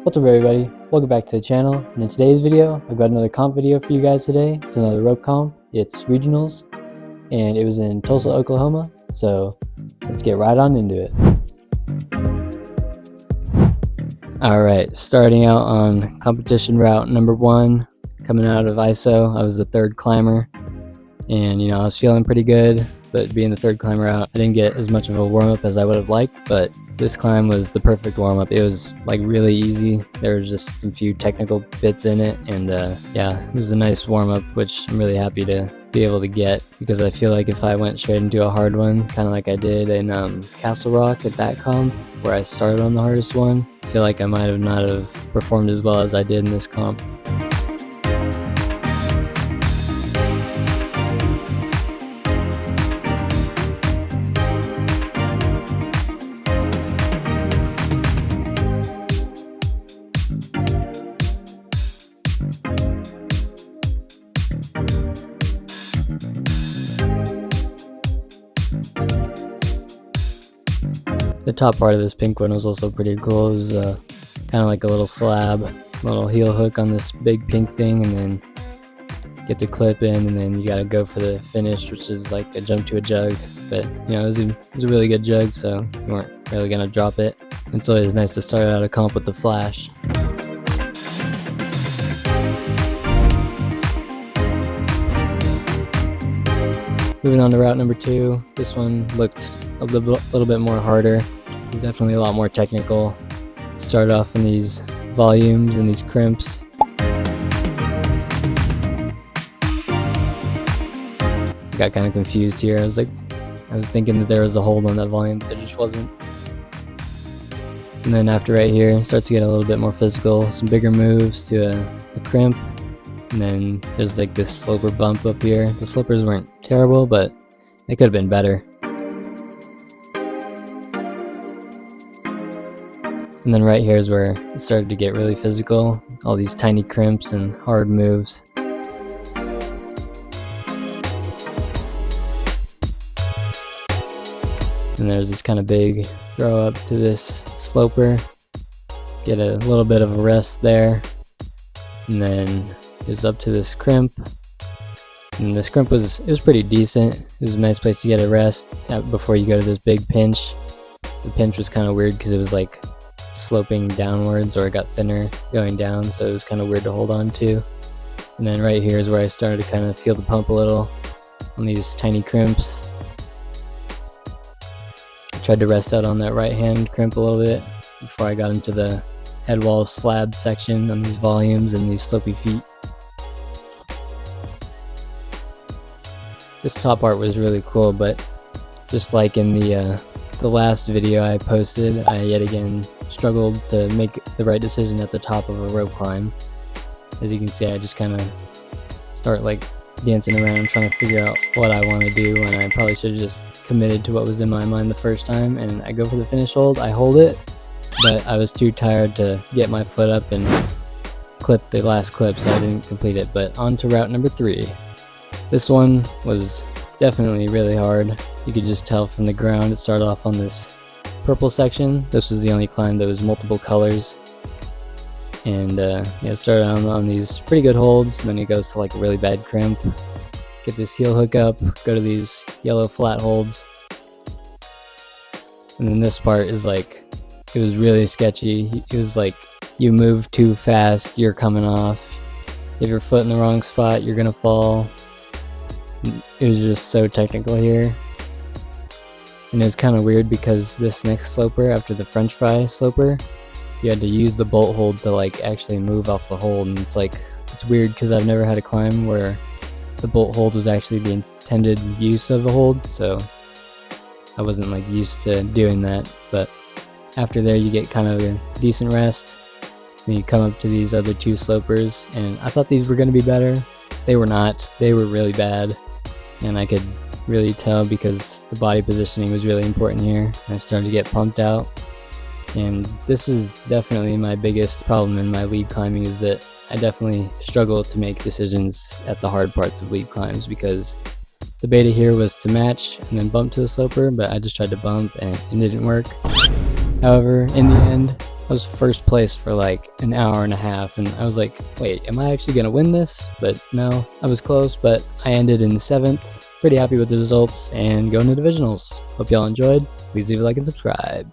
What's up everybody, welcome back to the channel, and in today's video I've got another comp video for you guys today. It's another rope comp. It's regionals and it was in Tulsa, Oklahoma, so let's get right on into it. Alright, starting out on competition route number 1, coming out of ISO. I was the third climber and I was feeling pretty good, but being the third climber out, I didn't get as much of a warm-up as I would have liked, but this climb was the perfect warm-up. It was like really easy. There was just some few technical bits in it, and yeah, it was a nice warm-up, which I'm really happy to be able to get, because I feel like if I went straight into a hard one, kind of like I did in Castle Rock at that comp, where I started on the hardest one, I feel like I might have not have performed as well as I did in this comp. The top part of this pink one was also pretty cool. It was kind of like a little slab, little heel hook on this big pink thing, and then get the clip in, and then you gotta go for the finish, which is like a jump to a jug. But it was a really good jug, so you weren't really gonna drop it. It's always nice to start out a comp with the flash. Moving on to route number 2, this one looked a little bit more harder. It's definitely a lot more technical. Started off in these volumes and these crimps. Got kind of confused here. I was thinking that there was a hold on that volume, but there just wasn't. And then after right here, it starts to get a little bit more physical. Some bigger moves to a crimp. And then there's like this sloper bump up here. The slopers weren't terrible, but they could have been better. And then right here is where it started to get really physical. All these tiny crimps and hard moves. And there's this kind of big throw up to this sloper. Get a little bit of a rest there. And then it was up to this crimp. And this crimp was pretty decent. It was a nice place to get a rest before you go to this big pinch. The pinch was kind of weird because it was like sloping downwards, or it got thinner going down, so it was kind of weird to hold on to. And then right here is where I started to kind of feel the pump a little on these tiny crimps. I tried to rest out on that right hand crimp a little bit before I got into the head wall slab section on these volumes and these slopy feet. This top part was really cool, but just like in the last video I posted, I yet again struggled to make the right decision at the top of a rope climb. As you can see, I just kind of start like dancing around trying to figure out what I want to do, and I probably should have just committed to what was in my mind the first time. And I go for the finish hold, I hold it, but I was too tired to get my foot up and clip the last clip, so I didn't complete it. But on to route number 3. This one was definitely really hard. You could just tell from the ground. It started off on this purple section. This was the only climb that was multiple colors. And yeah, it started on these pretty good holds, and then it goes to like a really bad crimp. Get this heel hook up, go to these yellow flat holds. And then this part is like, it was really sketchy. It was like, you move too fast, you're coming off. If your foot in the wrong spot, you're gonna fall. It was just so technical here. And it was kind of weird because this next sloper, after the french fry sloper, you had to use the bolt hold to like actually move off the hold. And it's weird because I've never had a climb where the bolt hold was actually the intended use of a hold, so I wasn't like used to doing that. But after there you get kind of a decent rest, and you come up to these other 2 slopers, and I thought these were going to be better. They were not. They were really bad, and I could really tell because the body positioning was really important here. I started to get pumped out, and this is definitely my biggest problem in my lead climbing, is that I definitely struggle to make decisions at the hard parts of lead climbs, because the beta here was to match and then bump to the sloper, but I just tried to bump and it didn't work. However, in the end, was first place for like an hour and a half, and I was like, wait, am I actually gonna win this? But no, I was close, but I ended in 7th. Pretty happy with the results and going to Divisionals. Hope y'all enjoyed. Please leave a like and subscribe.